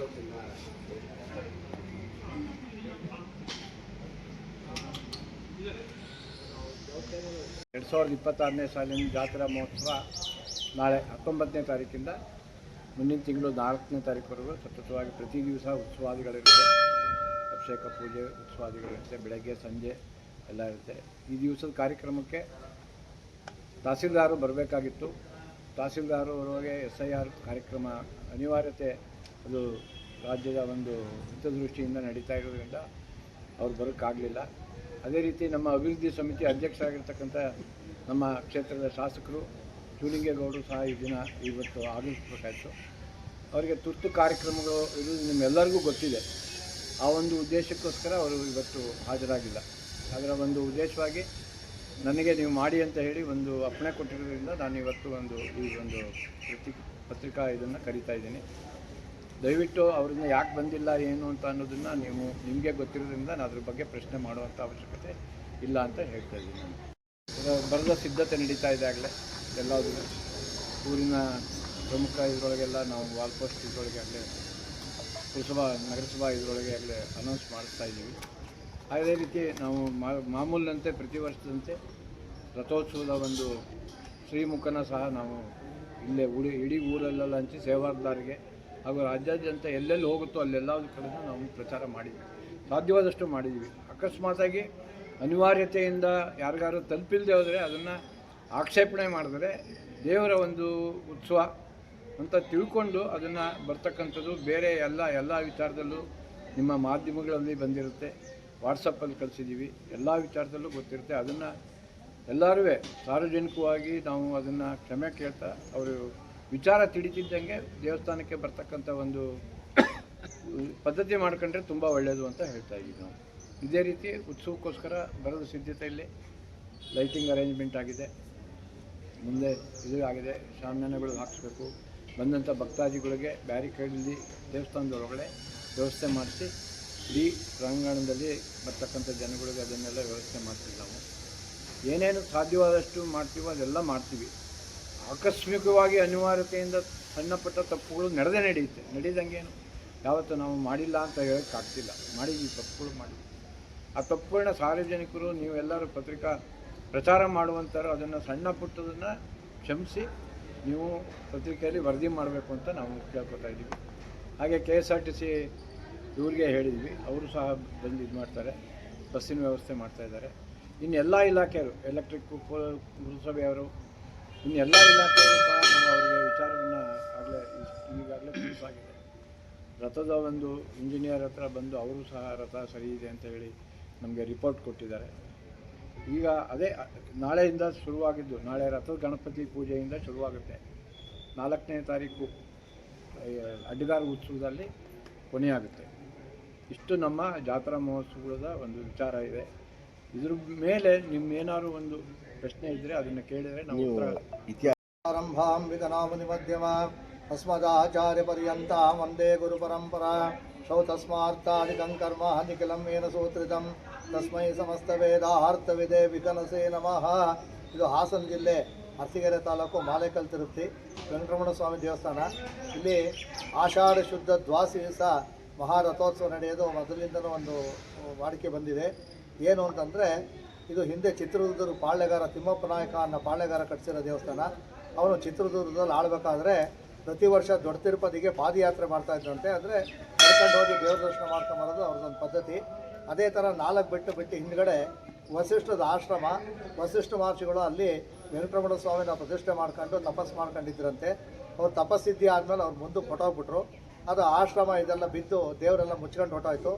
2026ನೇ ಸಾಲಿನ ಜಾತ್ರಾ ಮಹೋತ್ಸವ ನಾಳೆ 19ನೇ ತಾರೀಕಿಂದ ಮುಂದಿನ ತಿಂಗಳು 4ನೇ ತಾರೀಕುವರೆಗೂ ಸತತವಾಗಿ ಪ್ರತಿ ದಿವಸ ಉತ್ಸವಾದಿಗಳಿರುತ್ತೆ. ಅಭಿಷೇಕ ಪೂಜೆ ಉತ್ಸವಾದಿಗಳಿರುತ್ತೆ, ಬೆಳಗ್ಗೆ ಸಂಜೆ ಎಲ್ಲ ಇರುತ್ತೆ. ಈ ದಿವಸದ ಕಾರ್ಯಕ್ರಮಕ್ಕೆ ತಹಸೀಲ್ದಾರು ಬರಬೇಕಾಗಿತ್ತು. ತಹಸೀಲ್ದಾರು ಅವರಿಗೆ SIR ಕಾರ್ಯಕ್ರಮ ಅನಿವಾರ್ಯತೆ, ಅದು ರಾಜ್ಯದ ಒಂದು ಹಿತದೃಷ್ಟಿಯಿಂದ ನಡೀತಾ ಇರೋದ್ರಿಂದ ಅವ್ರು ಬರೋಕ್ಕಾಗಲಿಲ್ಲ. ಅದೇ ರೀತಿ ನಮ್ಮ ಅಭಿವೃದ್ಧಿ ಸಮಿತಿ ಅಧ್ಯಕ್ಷರಾಗಿರ್ತಕ್ಕಂಥ ನಮ್ಮ ಕ್ಷೇತ್ರದ ಶಾಸಕರು ಶಿವಲಿಂಗೇಗೌಡರು ಸಹ ಇವತ್ತು ಆಗಮಿಸಬೇಕಾಯಿತು. ಅವರಿಗೆ ತುರ್ತು ಕಾರ್ಯಕ್ರಮಗಳು ಇರುವುದು ನಿಮ್ಮೆಲ್ಲರಿಗೂ ಗೊತ್ತಿದೆ. ಆ ಒಂದು ಉದ್ದೇಶಕ್ಕೋಸ್ಕರ ಅವರು ಇವತ್ತು ಹಾಜರಾಗಿಲ್ಲ. ಅದರ ಒಂದು ಉದ್ದೇಶವಾಗಿ ನನಗೆ ನೀವು ಮಾಡಿ ಅಂತ ಹೇಳಿ ಒಂದು ಅಪ್ಪಣೆ ಕೊಟ್ಟಿರೋದ್ರಿಂದ ನಾನು ಇವತ್ತು ಈ ಒಂದು ಪತ್ರಿಕಾ ಇದನ್ನು ಕರೀತಾ ಇದ್ದೀನಿ. ದಯವಿಟ್ಟು ಅವ್ರನ್ನ ಯಾಕೆ ಬಂದಿಲ್ಲ ಏನು ಅಂತ ಅನ್ನೋದನ್ನು ನಿಮಗೆ ಗೊತ್ತಿರೋದ್ರಿಂದ ನಾನು ಅದ್ರ ಬಗ್ಗೆ ಪ್ರಶ್ನೆ ಮಾಡುವಂಥ ಅವಶ್ಯಕತೆ ಇಲ್ಲ ಅಂತ ಹೇಳ್ತಾ ಇದ್ದೀನಿ. ಬರದ ಸಿದ್ಧತೆ ನಡೀತಾ ಇದೆ. ಆಗಲೇ ಎಲ್ಲದೂ ಊರಿನ ಪ್ರಮುಖ ಇದರೊಳಗೆಲ್ಲ ನಾವು ವಾಲ್ ಪೋಸ್ಟ್ ಇದರೊಳಗೆ ಆಗಲೇ ನಗರಸಭಾ ಇದರೊಳಗೆ ಆಗಲೇ ಅನೌನ್ಸ್ ಮಾಡಿಸ್ತಾ ಇದ್ದೀವಿ. ಅದೇ ರೀತಿ ನಾವು ಮಾಮೂಲಿನಂತೆ ಪ್ರತಿ ವರ್ಷದಂತೆ ರಥೋತ್ಸವದ ಒಂದು ಶ್ರೀಮುಖನ ಸಹ ನಾವು ಇಲ್ಲೇ ಇಡೀ ಊರಲ್ಲೆಲ್ಲ ಹಂಚಿ ಸೇವಾದಾರರಿಗೆ ಹಾಗೂ ರಾಜ್ಯಾದ್ಯಂತ ಎಲ್ಲೆಲ್ಲಿ ಹೋಗುತ್ತೋ ಅಲ್ಲೆಲ್ಲ ಕಡೆ ನಾವು ಪ್ರಚಾರ ಮಾಡಿದ್ವಿ, ಸಾಧ್ಯವಾದಷ್ಟು ಮಾಡಿದ್ವಿ. ಅಕಸ್ಮಾತಾಗಿ ಅನಿವಾರ್ಯತೆಯಿಂದ ಯಾರಿಗಾರು ತಲುಪಿಲ್ಲದೆ ಹೋದರೆ ಅದನ್ನು ಆಕ್ಷೇಪಣೆ ಮಾಡಿದರೆ ದೇವರ ಒಂದು ಉತ್ಸವ ಅಂತ ತಿಳ್ಕೊಂಡು ಅದನ್ನು ಬರ್ತಕ್ಕಂಥದ್ದು. ಬೇರೆ ಎಲ್ಲ ವಿಚಾರದಲ್ಲೂ ನಿಮ್ಮ ಮಾಧ್ಯಮಗಳಲ್ಲಿ ಬಂದಿರುತ್ತೆ, ವಾಟ್ಸಪ್ಪಲ್ಲಿ ಕಳಿಸಿದ್ದೀವಿ, ಎಲ್ಲ ವಿಚಾರದಲ್ಲೂ ಗೊತ್ತಿರುತ್ತೆ. ಅದನ್ನು ಎಲ್ಲರೂ ಸಾರ್ವಜನಿಕವಾಗಿ ನಾವು ಅದನ್ನು ಕ್ಷಮೆ ಕೇಳ್ತಾ ಅವರು ವಿಚಾರ ತಿಳಿತಿದ್ದಂಗೆ ದೇವಸ್ಥಾನಕ್ಕೆ ಬರ್ತಕ್ಕಂಥ ಒಂದು ಪದ್ಧತಿ ಮಾಡ್ಕೊಂಡ್ರೆ ತುಂಬ ಒಳ್ಳೆಯದು ಅಂತ ಹೇಳ್ತಾ ಇದ್ದೀವಿ ನಾವು. ಇದೇ ರೀತಿ ಉತ್ಸವಕ್ಕೋಸ್ಕರ ಬರೋದು ಸಿದ್ಧತೆಯಲ್ಲಿ ಲೈಟಿಂಗ್ ಅರೇಂಜ್ಮೆಂಟ್ ಆಗಿದೆ, ಮುಂದೆ ಇದು ಆಗಿದೆ, ಶಾಮಿಯಾನಗಳು ಹಾಕಿಸ್ಬೇಕು. ಬಂದಂಥ ಭಕ್ತಾದಿಗಳಿಗೆ ಬ್ಯಾರಿಕೇಡಲ್ಲಿ ದೇವಸ್ಥಾನದೊಳಗಡೆ ವ್ಯವಸ್ಥೆ ಮಾಡಿಸಿ ಇಡೀ ಪ್ರಾಂಗಣದಲ್ಲಿ ಬರ್ತಕ್ಕಂಥ ಜನಗಳಿಗೆ ಅದನ್ನೆಲ್ಲ ವ್ಯವಸ್ಥೆ ಮಾಡ್ತೀವಿ. ನಾವು ಏನೇನು ಸಾಧ್ಯವಾದಷ್ಟು ಮಾಡ್ತೀವೋ ಅದೆಲ್ಲ ಮಾಡ್ತೀವಿ. ಆಕಸ್ಮಿಕವಾಗಿ ಅನಿವಾರ್ಯತೆಯಿಂದ ಸಣ್ಣಪಟ್ಟ ತಪ್ಪುಗಳು ನಡೆದಂಗೇನು ಯಾವತ್ತೂ ನಾವು ಮಾಡಿಲ್ಲ ಅಂತ ಹೇಳೋಕ್ಕಾಗ್ತಿಲ್ಲ. ಮಾಡಿದ್ದೀವಿ, ತಪ್ಪುಗಳು ಮಾಡಿದ್ವಿ. ಆ ತಪ್ಪುಗಳನ್ನ ಸಾರ್ವಜನಿಕರು ನೀವೆಲ್ಲರೂ ಪ್ರಚಾರ ಮಾಡುವಂಥವ್ರು ಅದನ್ನು ಸಣ್ಣ ಪುಟ್ಟದನ್ನು ಕ್ಷಮಿಸಿ ನೀವು ಪತ್ರಿಕೆಯಲ್ಲಿ ವರದಿ ಮಾಡಬೇಕು ಅಂತ ನಾವು ಕೇಳ್ಕೊತಾ ಇದ್ದೀವಿ. ಹಾಗೆ KSRTC ಇವ್ರಿಗೆ ಹೇಳಿದ್ವಿ, ಅವರು ಸಹ ಬಂದು ಇದು ಮಾಡ್ತಾರೆ, ಬಸ್ಸಿನ ವ್ಯವಸ್ಥೆ ಮಾಡ್ತಾಯಿದ್ದಾರೆ. ಇನ್ನೆಲ್ಲ ಇಲಾಖೆಯವರು, ಎಲೆಕ್ಟ್ರಿಕ್ಕು, ಪುರಸಭೆಯವರು, ಇನ್ನೆಲ್ಲ ಇಲಾಖೆಯವರು ಸಹ ನಾವು ಅವರಿಗೆ ವಿಚಾರವನ್ನು ಈಗಾಗಲೇ ತಿಳಿಸಾಗಿದೆ. ರಥದ ಒಂದು ಇಂಜಿನಿಯರ್ ಹತ್ರ ಬಂದು ಅವರು ಸಹ ರಥ ಸರಿ ಇದೆ ಅಂತ ಹೇಳಿ ನಮಗೆ ರಿಪೋರ್ಟ್ ಕೊಟ್ಟಿದ್ದಾರೆ. ಈಗ ಅದೇ ನಾಳೆಯಿಂದ ಶುರುವಾಗಿದ್ದು, ನಾಳೆ ರಥದ ಗಣಪತಿ ಪೂಜೆಯಿಂದ ಶುರುವಾಗುತ್ತೆ. 4ನೇ ತಾರೀಕು ಅಡ್ಡಗಾರ ಉತ್ಸವದಲ್ಲಿ ಕೊನೆಯಾಗುತ್ತೆ. ಇಷ್ಟು ನಮ್ಮ ಜಾತ್ರಾ ಮಹೋತ್ಸವದ ಒಂದು ವಿಚಾರ ಇದೆ. ಇದ್ರ ಮೇಲೆ ನಿಮ್ಮೇನಾದ್ರು ಒಂದು ಪ್ರಶ್ನೆ ಇದ್ದರೆ ಅದನ್ನು ಕೇಳಿದರೆ ನಾವು ಆರಂಭಾಂ ವಿಘ್ನಾಮುನಿ ಮಧ್ಯಮ ಅಸ್ಮದಾಚಾರ್ಯ ಪರ್ಯಂತ ವಂದೇ ಗುರು ಪರಂಪರಾ ಶೌತಸ್ಮಾರ್ತಾದಿಕಂ ಕರ್ಮ ನಿಖಿಲಂ ಏನ ಸೂತ್ರಿತಂ ತಸ್ಮೈ ಸಮಸ್ತ ವೇದಾರ್ಥವಿದೆ ವಿಘ್ನಸೇ ನಮಃ. ಇದು ಹಾಸನ ಜಿಲ್ಲೆ ಅರಸೀಕೆರೆ ತಾಲೂಕು ಮಾಲೇಕಲ್ ತಿರುಪತಿ ವೆಂಕಟರಮಣ ಸ್ವಾಮಿ ದೇವಸ್ಥಾನ. ಇಲ್ಲಿ ಆಷಾಢ ಶುದ್ಧ ದ್ವಾಸಿ ದಿವಸ ಮಹಾರಥೋತ್ಸವ ನಡೆಯೋದು ಮೊದಲಿಂದನೂ ಒಂದು ವಾಡಿಕೆ ಬಂದಿದೆ. ಏನು ಅಂತಂದರೆ, ಇದು ಹಿಂದೆ ಚಿತ್ರದುರ್ಗದ ಪಾಳ್ಯಗಾರ ತಿಮ್ಮಪ್ಪ ನಾಯಕ ಅನ್ನೋ ಪಾಳ್ಯಗಾರ ಕಟ್ಟಿಸಿರೋ ದೇವಸ್ಥಾನ. ಅವನು ಚಿತ್ರದುರ್ಗದಲ್ಲಿ ಆಳಬೇಕಾದ್ರೆ ಪ್ರತಿ ವರ್ಷ ದೊಡ್ಡ ತಿರುಪತಿಗೆ ಪಾದಯಾತ್ರೆ ಮಾಡ್ತಾ ಇದ್ದಂತೆ. ಅಂದರೆ ನಡ್ಕೊಂಡು ಹೋಗಿ ದೇವ್ರ ದರ್ಶನ ಮಾಡ್ಕೊಂಬರೋದು ಅವ್ರದ್ದೊಂದು ಪದ್ಧತಿ. ಅದೇ ಥರ 4 ಬೆಟ್ಟು ಬಿಟ್ಟು ಹಿಂದ್ಗಡೆ ವಸಿಷ್ಠದ ಆಶ್ರಮ, ವಸಿಷ್ಠ ಮಹರ್ಷಿಗಳು ಅಲ್ಲಿ ವೆಂಕಟರಮಣ ಸ್ವಾಮಿನ ಪ್ರತಿಷ್ಠೆ ಮಾಡ್ಕೊಂಡು ತಪಸ್ಸು ಮಾಡ್ಕೊಂಡಿದ್ರಂತೆ. ಅವ್ರು ತಪಸ್ಸಿದ್ದಿ ಆದಮೇಲೆ ಅವ್ರು ಮುಂದೆ ಹೊಟ್ಟೋಗ್ಬಿಟ್ರು. ಅದು ಆಶ್ರಮ ಇದೆಲ್ಲ ಬಿದ್ದು ದೇವರೆಲ್ಲ ಮುಚ್ಕೊಂಡು ಹೊಟ್ಟೋಯ್ತು.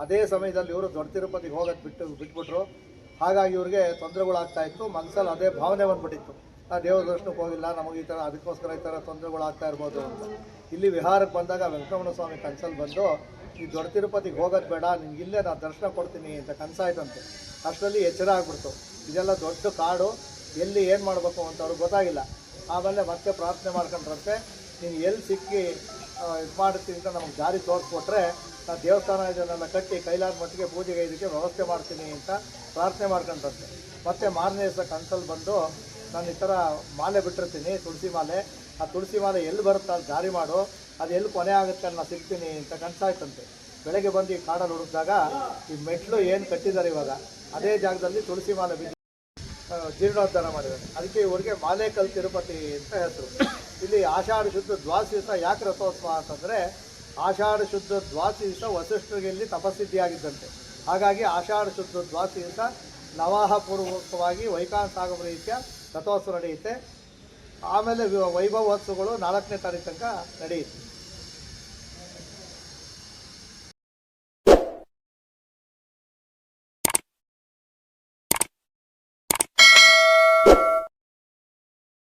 ಅದೇ ಸಮಯದಲ್ಲಿ ಇವರು ದೊಡ್ಡ ತಿರುಪತಿಗೆ ಹೋಗೋದು ಬಿಟ್ಬಿಟ್ರು. ಹಾಗಾಗಿ ಇವ್ರಿಗೆ ತೊಂದರೆಗಳಾಗ್ತಾಯಿತ್ತು. ಮನಸ್ಸಲ್ಲಿ ಅದೇ ಭಾವನೆ ಬಂದ್ಬಿಟ್ಟಿತ್ತು, ಆ ದೇವ್ರ ದರ್ಶನಕ್ಕೆ ಹೋಗಿಲ್ಲ, ನಮಗೆ ಈ ಥರ ಅದಕ್ಕೋಸ್ಕರ ಈ ಥರ ತೊಂದರೆಗಳಾಗ್ತಾ ಇರ್ಬೋದು ಅಂತ. ಇಲ್ಲಿ ವಿಹಾರಕ್ಕೆ ಬಂದಾಗ ವೆಂಕಟರಮಣ ಸ್ವಾಮಿ ಕನಸಲ್ಲಿ ಬಂದು, ಈ ದೊಡ್ಡ ತಿರುಪತಿಗೆ ಹೋಗೋದು ಬೇಡ, ನಿಮ್ಗೆ ಇಲ್ಲೇ ನಾನು ದರ್ಶನ ಕೊಡ್ತೀನಿ ಅಂತ ಕನಸಾಯ್ತಂತೆ. ಅಷ್ಟರಲ್ಲಿ ಎಚ್ಚರ ಆಗ್ಬಿಡ್ತು. ಇದೆಲ್ಲ ದೊಡ್ಡ ಕಾಡು, ಎಲ್ಲಿ ಏನು ಮಾಡಬೇಕು ಅಂತ ಅವ್ರಿಗೆ ಗೊತ್ತಾಗಿಲ್ಲ. ಆಮೇಲೆ ಮತ್ತೆ ಪ್ರಾರ್ಥನೆ ಮಾಡ್ಕೊಂಡ್ರಂತೆ, ನೀನು ಎಲ್ಲಿ ಸಿಕ್ಕಿ ಇದು ಮಾಡ್ತೀನಿ ಅಂತ ನಮಗೆ ದಾರಿ ತೋರಿಸ್ಕೊಟ್ರೆ ನಾನು ದೇವಸ್ಥಾನ ಇದನ್ನೆಲ್ಲ ಕಟ್ಟಿ ಕೈಲಾದ ಮಟ್ಟಿಗೆ ಪೂಜೆಗೆ ಇದಕ್ಕೆ ವ್ಯವಸ್ಥೆ ಮಾಡ್ತೀನಿ ಅಂತ ಪ್ರಾರ್ಥನೆ ಮಾಡ್ಕೊಂಡ್ರಂತೆ. ಮತ್ತು ಮಾರನೇ ದಿವಸ ಕನಸಲ್ಲಿ ಬಂದು, ನಾನು ಈ ಥರ ಮಾಲೆ ಬಿಟ್ಟಿರ್ತೀನಿ, ತುಳಸಿ ಮಾಲೆ, ಆ ತುಳಸಿ ಮಾಲೆ ಎಲ್ಲಿ ಬರುತ್ತೆ ಅಲ್ಲಿ ದಾರಿ ಮಾಡು, ಅದು ಎಲ್ಲಿ ಕೊನೆ ಆಗುತ್ತೆ ನಾನು ಸಿಗ್ತೀನಿ ಅಂತ ಕನಸಾಯ್ತಂತೆ. ಬೆಳಗ್ಗೆ ಬಂದು ಈ ಕಾಡಲ್ಲಿ ಹುಡುಕಿದಾಗ ಈ ಮೆಟ್ಲು ಏನು ಕಟ್ಟಿದ್ದಾರೆ ಇವಾಗ ಅದೇ ಜಾಗದಲ್ಲಿ ತುಳಸಿ ಮಾಲೆ ಬಿದ್ದು ಜೀರ್ಣೋದ್ಧಾರ ಮಾಡಿದ್ದಾರೆ. ಅದಕ್ಕೆ ಇವರಿಗೆ ಮಾಲೇಕಲ್ ತಿರುಪತಿ ಅಂತ ಹೆಸರು. ಇಲ್ಲಿ ಆಷಾಢ ಶುದ್ಧ ದ್ವಾದಶಿ ದಿವಸ ಯಾಕೆ ರಥೋತ್ಸವ ಅಂತಂದರೆ, ಆಷಾಢ ಶುದ್ಧ ದ್ವಾದಶಿ ದಿವಸ ವಸಿಷ್ಠರಿಗೆ ಇಲ್ಲಿ ತಪಸ್ಸಿದ್ಧಿಯಾಗಿದ್ದಂತೆ. ಹಾಗಾಗಿ ಆಷಾಢ ಶುದ್ಧ ದ್ವಾದಶಿ ದಿವಸ ನವಾಹ ಪೂರ್ವಕವಾಗಿ ವೈಕಾಂತ ಆಗಮ ರೀತಿಯ ರಥೋತ್ಸವ ನಡೆಯುತ್ತೆ. ಆಮೇಲೆ ವೈಭವೋತ್ಸವಗಳು 4ನೇ ತಾರೀಕು ತನಕ ನಡೆಯುತ್ತೆ.